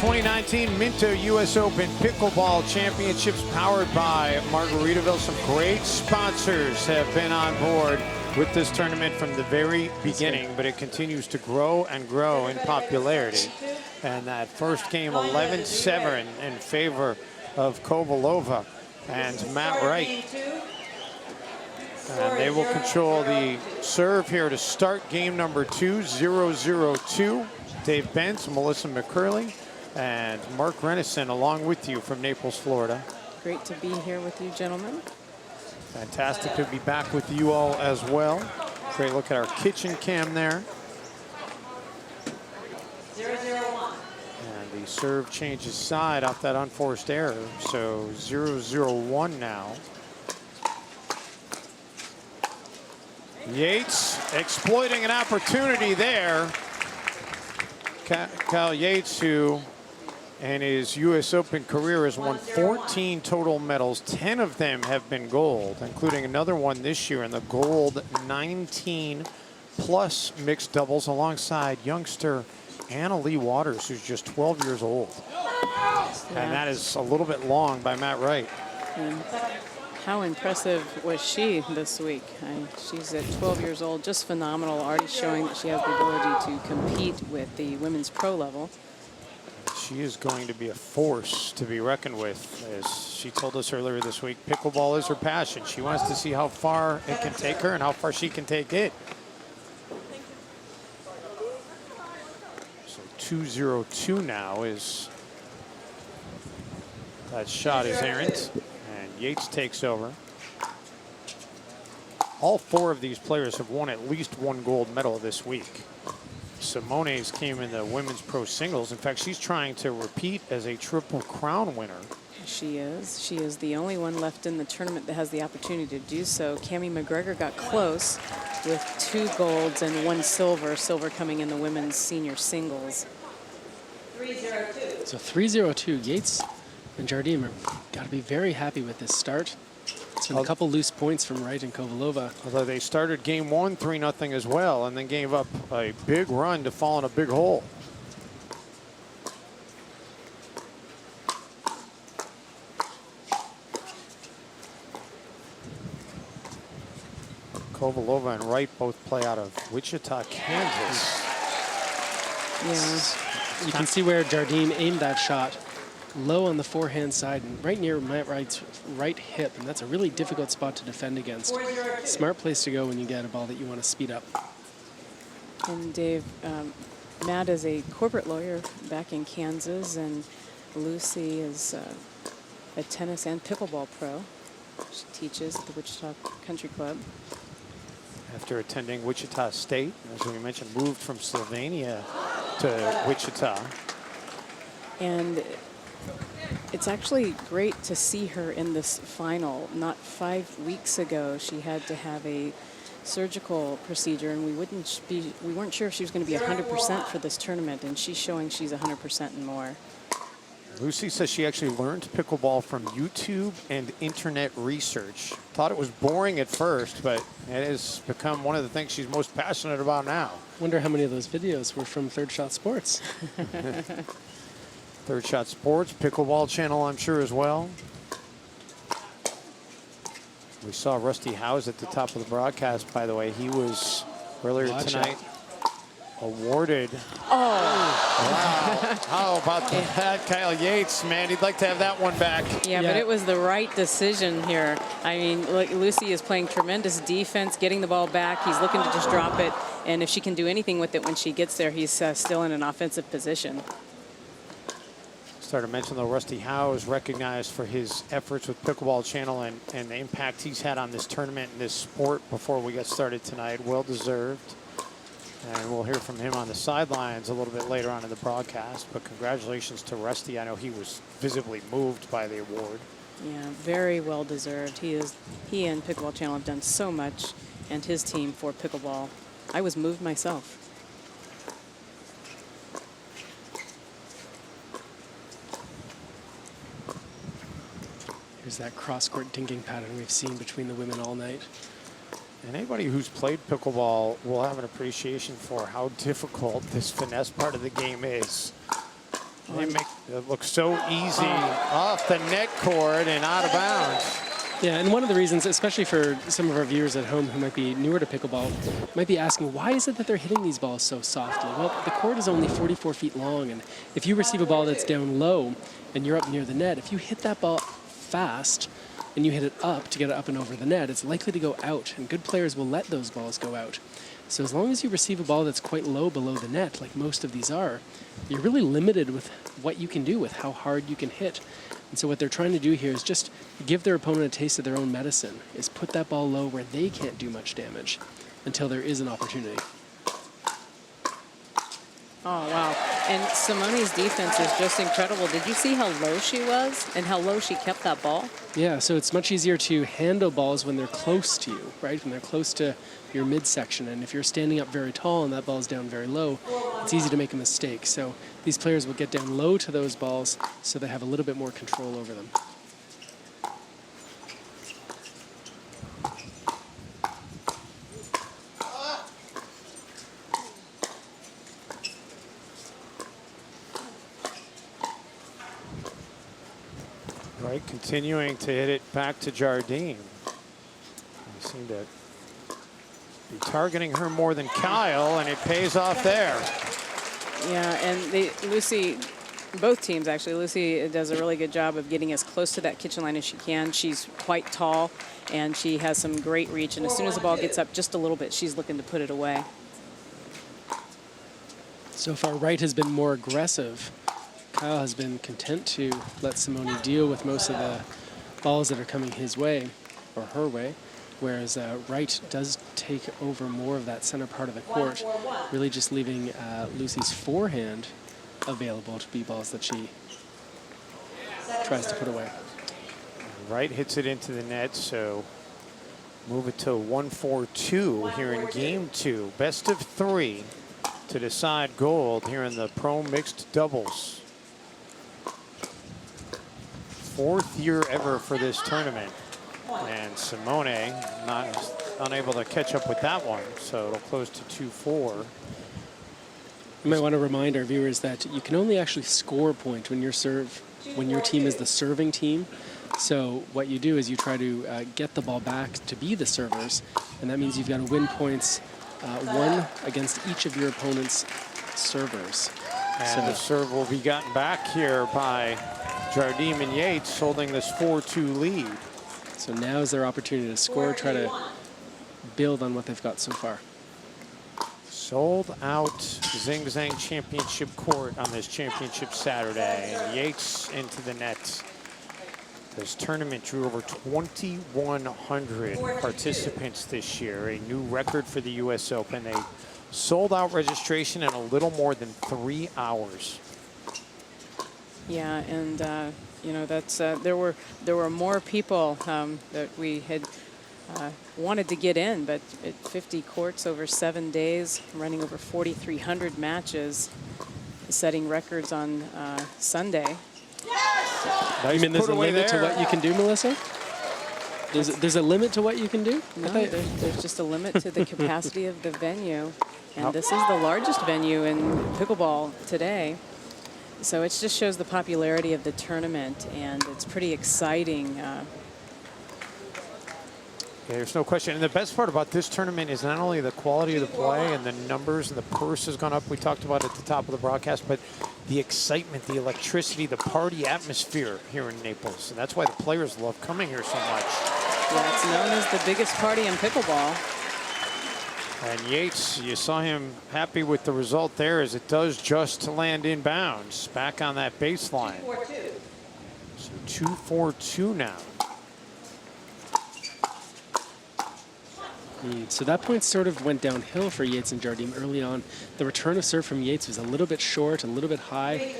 2019 Minto U.S. Open Pickleball Championships powered by Margaritaville. Some great sponsors have been on board with this tournament from the very beginning, but it continues to grow and grow in popularity. And that first game, 11-7 in favor of Kovalova and Matt Wright. And they will control the serve here to start game number 2, 0-0-2. Dave Benz, Melissa McCurley, and Mark Renison along with you from Naples, Florida. Great to be here with you, gentlemen. Fantastic to be back with you all as well. Great look at our kitchen cam there. 0-0-1. And the serve changes side off that unforced error. So 0-0-1 now. Yates exploiting an opportunity there. Kyle Yates, who in his U.S. Open career has won 14 total medals. 10 of them have been gold, including another one this year in the gold 19 plus mixed doubles alongside youngster Anna Lee Waters, who's just 12 years old. Yeah. And that is a little bit long by Matt Wright. How impressive was she this week? She's at 12 years old, just phenomenal, already showing that she has the ability to compete with the women's pro level. She is going to be a force to be reckoned with. As she told us earlier this week, pickleball is her passion. She wants to see how far it can take her and how far she can take it. So 2-0-2 now is, that shot is errant. Yates takes over. All 4 of these players have won at least one gold medal this week. Simone's came in the women's pro singles. In fact, she's trying to repeat as a Triple Crown winner. She is. She is the only one left in the tournament that has the opportunity to do so. Cammie McGregor got close with 2 golds and 1 silver. Silver coming in the women's senior singles. 3-0-2. So 3-0-2. Yates and Jardim got to be very happy with this start. It's been a couple loose points from Wright and Kovalova. Although they started game 1 3-0 as well, and then gave up a big run to fall in a big hole. Kovalova and Wright both play out of Wichita, Kansas. Yeah. You can see where Jardim aimed that shot. Low on the forehand side and right near Matt Wright's right hip, and that's a really difficult spot to defend against. Smart place to go when you get a ball that you want to speed up. And Dave, Matt is a corporate lawyer back in Kansas, and Lucy is a tennis and pickleball pro. She teaches at the Wichita Country Club. After attending Wichita State, as we mentioned, moved from Slovenia to Wichita. And it's actually great to see her in this final. Not 5 weeks ago, she had to have a surgical procedure, and we weren't sure if she was going to be 100% for this tournament, and she's showing she's 100% and more. Lucy says she actually learned pickleball from YouTube and internet research. Thought it was boring at first, but it has become one of the things she's most passionate about now. Wonder how many of those videos were from Third Shot Sports. Third Shot Sports, Pickleball channel, I'm sure, as well. We saw Rusty Howes at the top of the broadcast, by the way. He was earlier tonight awarded. Oh! Wow. How about that? Kyle Yates, man, he'd like to have that one back. Yeah, but it was the right decision here. I mean, Lucy is playing tremendous defense, getting the ball back. He's looking to just drop it, and if she can do anything with it when she gets there, he's still in an offensive position. Started to mention, though, Rusty Howes recognized for his efforts with Pickleball Channel and the impact he's had on this tournament and this sport before we get started tonight. Well deserved. And we'll hear from him on the sidelines a little bit later on in the broadcast. But congratulations to Rusty. I know he was visibly moved by the award. Yeah, very well deserved. He and Pickleball Channel have done so much, and his team for pickleball. I was moved myself. Here's that cross-court dinking pattern we've seen between the women all night. And anybody who's played pickleball will have an appreciation for how difficult this finesse part of the game is. They make it look so easy off the net cord and out of bounds. Yeah, and one of the reasons, especially for some of our viewers at home who might be newer to pickleball, might be asking, why is it that they're hitting these balls so softly? Well, the court is only 44 feet long, and if you receive a ball that's down low and you're up near the net, if you hit that ball fast and you hit it up to get it up and over the net, it's likely to go out, and good players will let those balls go out. So as long as you receive a ball that's quite low below the net, like most of these are, you're really limited with what you can do, with how hard you can hit. And so what they're trying to do here is just give their opponent a taste of their own medicine, is put that ball low where they can't do much damage until there is an opportunity. Oh, wow. And Simone's defense is just incredible. Did you see how low she was and how low she kept that ball? Yeah, so it's much easier to handle balls when they're close to you, right? When they're close to your midsection. And if you're standing up very tall and that ball's down very low, it's easy to make a mistake. So these players will get down low to those balls so they have a little bit more control over them. Right, continuing to hit it back to Jardine. They seem to be targeting her more than Kyle, and it pays off there. Yeah, and Lucy, both teams actually, Lucy does a really good job of getting as close to that kitchen line as she can. She's quite tall, and she has some great reach, and as soon as the ball gets up just a little bit, she's looking to put it away. So far, Wright has been more aggressive. Kyle has been content to let Simone deal with most of the balls that are coming his way, or her way, whereas Wright does take over more of that center part of the court, really just leaving Lucy's forehand available to be balls that she tries to put away. Wright hits it into the net, so move it to 1-4-2 here in game 2. Best of 3 to decide gold here in the pro mixed doubles. 4th year ever for this tournament, and Simone unable to catch up with that one, so it'll close to 2-4. You might want to remind our viewers that you can only actually score a point when your team is the serving team. So what you do is you try to get the ball back to be the servers, and that means you've got to win points one against each of your opponent's servers. And the serve will be gotten back here by Jardine and Yates, holding this 4-2 lead. So now is their opportunity to score, try to build on what they've got so far. Sold out Zing Zang Championship court on this championship Saturday, and Yates into the net. This tournament drew over 2,100 participants this year, a new record for the U.S. Open. A sold-out registration in a little more than 3 hours. Yeah, and you know, that's there were more people that we had wanted to get in, but at 50 courts over 7 days, running over 4,300 matches, setting records on Sunday. You mean there's a limit to what you can do, Melissa? There's a limit to what you can do? No, there's just a limit to the capacity of the venue, and this is the largest venue in pickleball today. So it just shows the popularity of the tournament, and it's pretty exciting. Yeah, there's no question. And the best part about this tournament is not only the quality of the play and the numbers and the purse has gone up, we talked about at the top of the broadcast, but the excitement, the electricity, the party atmosphere here in Naples. And that's why the players love coming here so much. Yeah, it's known as the biggest party in pickleball. And Yates, you saw him happy with the result there, as it does just land inbounds back on that baseline. 2-4-2. So 2-4-2 now. So that point sort of went downhill for Yates and Jardine early on. The return of serve from Yates was a little bit short, a little bit high.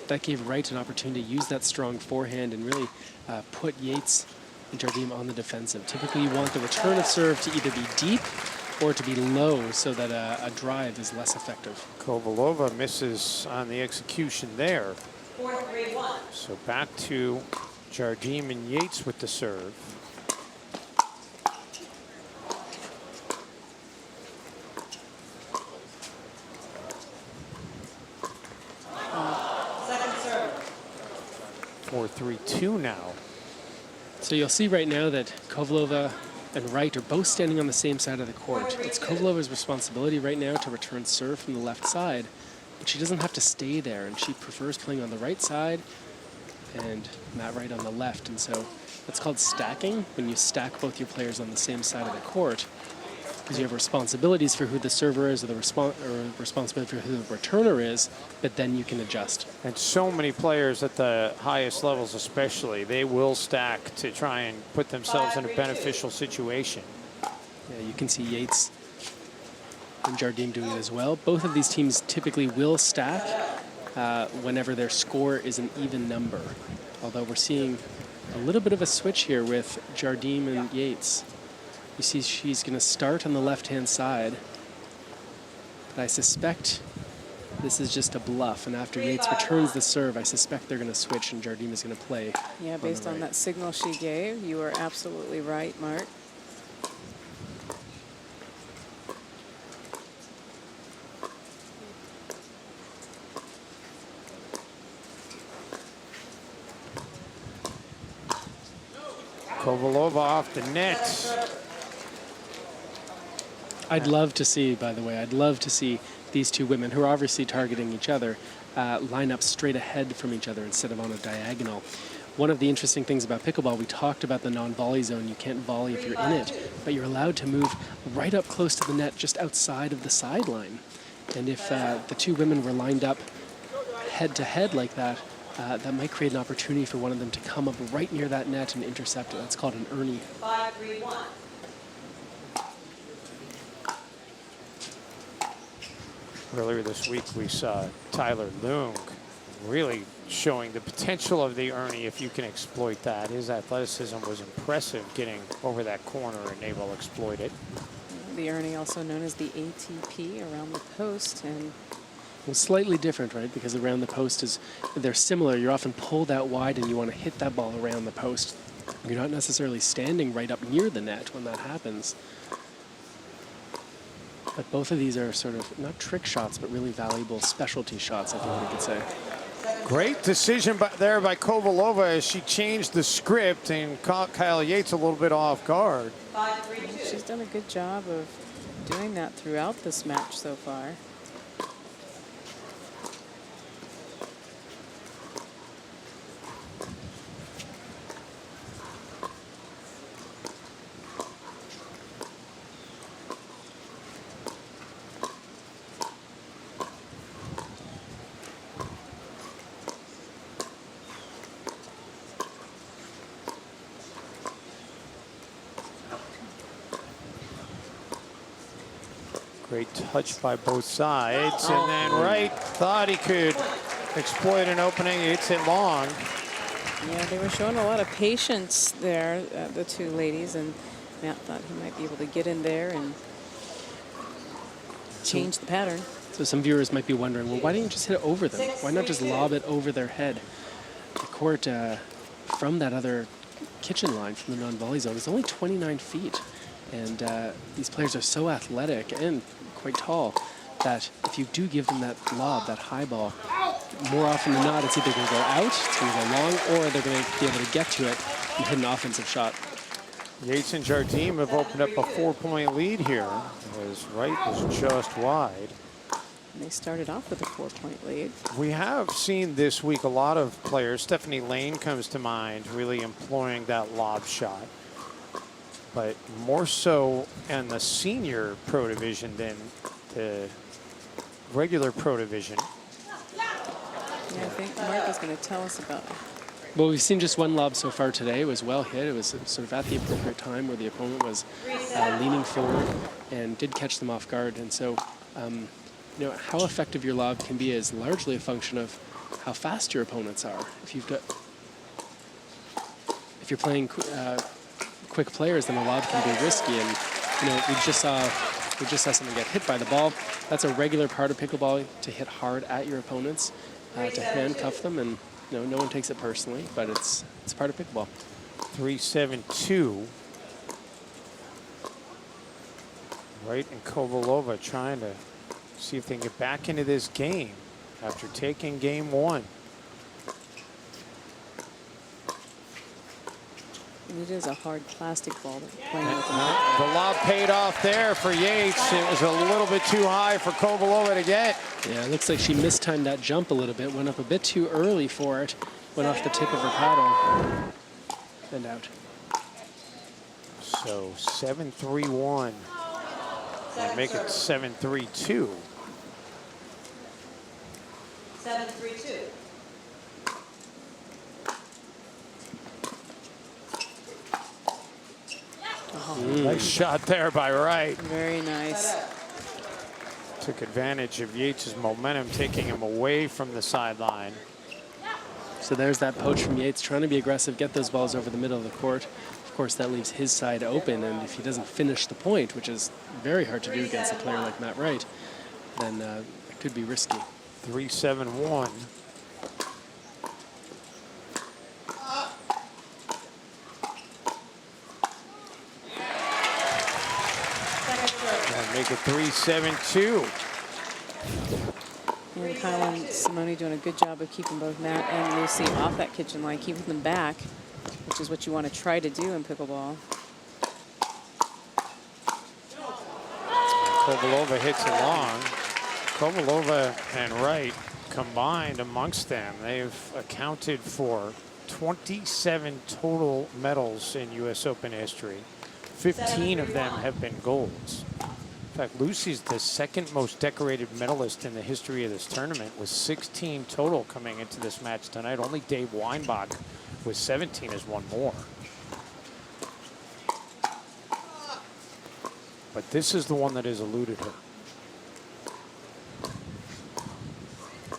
That gave Wright an opportunity to use that strong forehand and really put Yates and Jardine on the defensive. Typically, you want the return of serve to either be deep or to be low so that a drive is less effective. Kovalova misses on the execution there. 4-3-1. So back to Jardine and Yates with the serve. 4-3-2 now. So you'll see right now that Kovalova and Wright are both standing on the same side of the court. It's Kovalova's responsibility right now to return serve from the left side, but she doesn't have to stay there, and she prefers playing on the right side and Matt Wright on the left. And so that's called stacking, when you stack both your players on the same side of the court, because you have responsibilities for who the server is or the responsibility for who the returner is, but then you can adjust. And so many players at the highest levels especially, they will stack to try and put themselves in a beneficial situation. Yeah, you can see Yates and Jardim doing it as well. Both of these teams typically will stack whenever their score is an even number. Although we're seeing a little bit of a switch here with Jardim and Yates. You see she's going to start on the left-hand side, but I suspect this is just a bluff, and after Yates returns the serve, I suspect they're going to switch and Jardim is going to play. Yeah, based on that signal she gave, you are absolutely right, Mark. Kovalova off the net. I'd love to see, by the way, I'd love to see these two women, who are obviously targeting each other, line up straight ahead from each other instead of on a diagonal. One of the interesting things about pickleball, we talked about the non-volley zone. You can't volley if you're in it, but you're allowed to move right up close to the net, just outside of the sideline. And if the two women were lined up head to head like that, that might create an opportunity for one of them to come up right near that net and intercept it. That's called an Ernie. 5-3-1. Earlier this week, we saw Tyler Lung really showing the potential of the Ernie if you can exploit that. His athleticism was impressive getting over that corner, and they will exploit it. The Ernie, also known as the ATP, around the post, and Well, slightly different, right? Because around the post they're similar. You're often pulled out wide and you want to hit that ball around the post. You're not necessarily standing right up near the net when that happens. But both of these are sort of, not trick shots, but really valuable specialty shots, I think we could say. Great decision there by Kovalova as she changed the script and caught Kyle Yates a little bit off guard. 5-3-2. she's done a good job of doing that throughout this match so far. Great touch by both sides, and then Wright thought he could exploit an opening. It's it long. Yeah, they were showing a lot of patience there, the two ladies, and Matt thought he might be able to get in there and change the pattern. So some viewers might be wondering, well, why didn't you just hit it over them? Why not just lob it over their head? The court from that other kitchen line, from the non-volley zone, is only 29 feet. And these players are so athletic and quite tall that if you do give them that lob, that high ball, more often than not, it's either going to go out, it's going to go long, or they're going to be able to get to it and hit an offensive shot. Yates and Jardim have opened up a 4-point lead here as Wright was just wide. And they started off with a 4-point lead. We have seen this week a lot of players. Stephanie Lane comes to mind, really employing that lob shot, but more so in the senior pro division than the regular pro division. Yeah, I think Mark is going to tell us about it. Well, we've seen just one lob so far today. It was well hit. It was sort of at the appropriate time where the opponent was leaning forward and did catch them off guard. And so, you know, how effective your lob can be is largely a function of how fast your opponents are. If you're playing quick players, then a lob can be risky. And you know, we just saw someone get hit by the ball. That's a regular part of pickleball, to hit hard at your opponents, to handcuff them, and you know, no one takes it personally, but it's part of pickleball. 3-7-2. Wright and Kovalova trying to see if they can get back into this game after taking game one. And it is a hard plastic ball that we're playing with. The lob paid off there for Yates. It was a little bit too high for Kovalova to get. Yeah, it looks like she mistimed that jump a little bit, went up a bit too early for it, went off the tip of her paddle and out. So 7-3-1. And make it 7-3-2. 7-3-2. Nice shot there by Wright. Very nice. Took advantage of Yates' momentum, taking him away from the sideline. So there's that poach from Yates, trying to be aggressive, get those balls over the middle of the court. Of course, that leaves his side open, and if he doesn't finish the point, which is very hard to do against a player like Matt Wright, then it could be risky. 3-7-1. And make it 3-7-2. And Kyle and Simone doing a good job of keeping both Matt and Lucy off that kitchen line, keeping them back, which is what you want to try to do in pickleball. Kovalova hits it long. Kovalova and Wright combined amongst them, they've accounted for 27 total medals in U.S. Open history. 15 of them have been golds. In fact, Lucy's the second most decorated medalist in the history of this tournament with 16 total coming into this match tonight. Only Dave Weinbach with 17 has won more. But this is the one that has eluded her.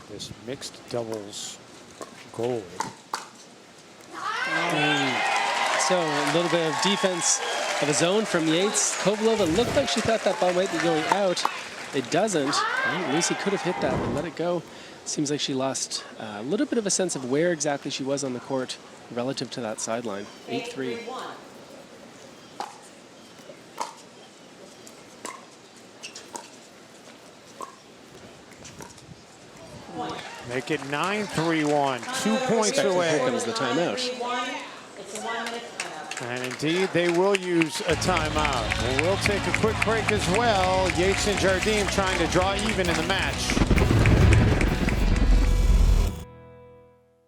This mixed doubles gold. So a little bit of defense of his own from Yates. Kovalova looked like she thought that ball might be going out. It doesn't. Lucy could have hit that and let it go. Seems like she lost a little bit of a sense of where exactly she was on the court relative to that sideline. 8-3. Make it 9-3-1. 2 points Here away. comes the timeout. It's a 1 minute timeout. And indeed, they will use a timeout. We'll take a quick break as well. Yates and Jardim trying to draw even in the match.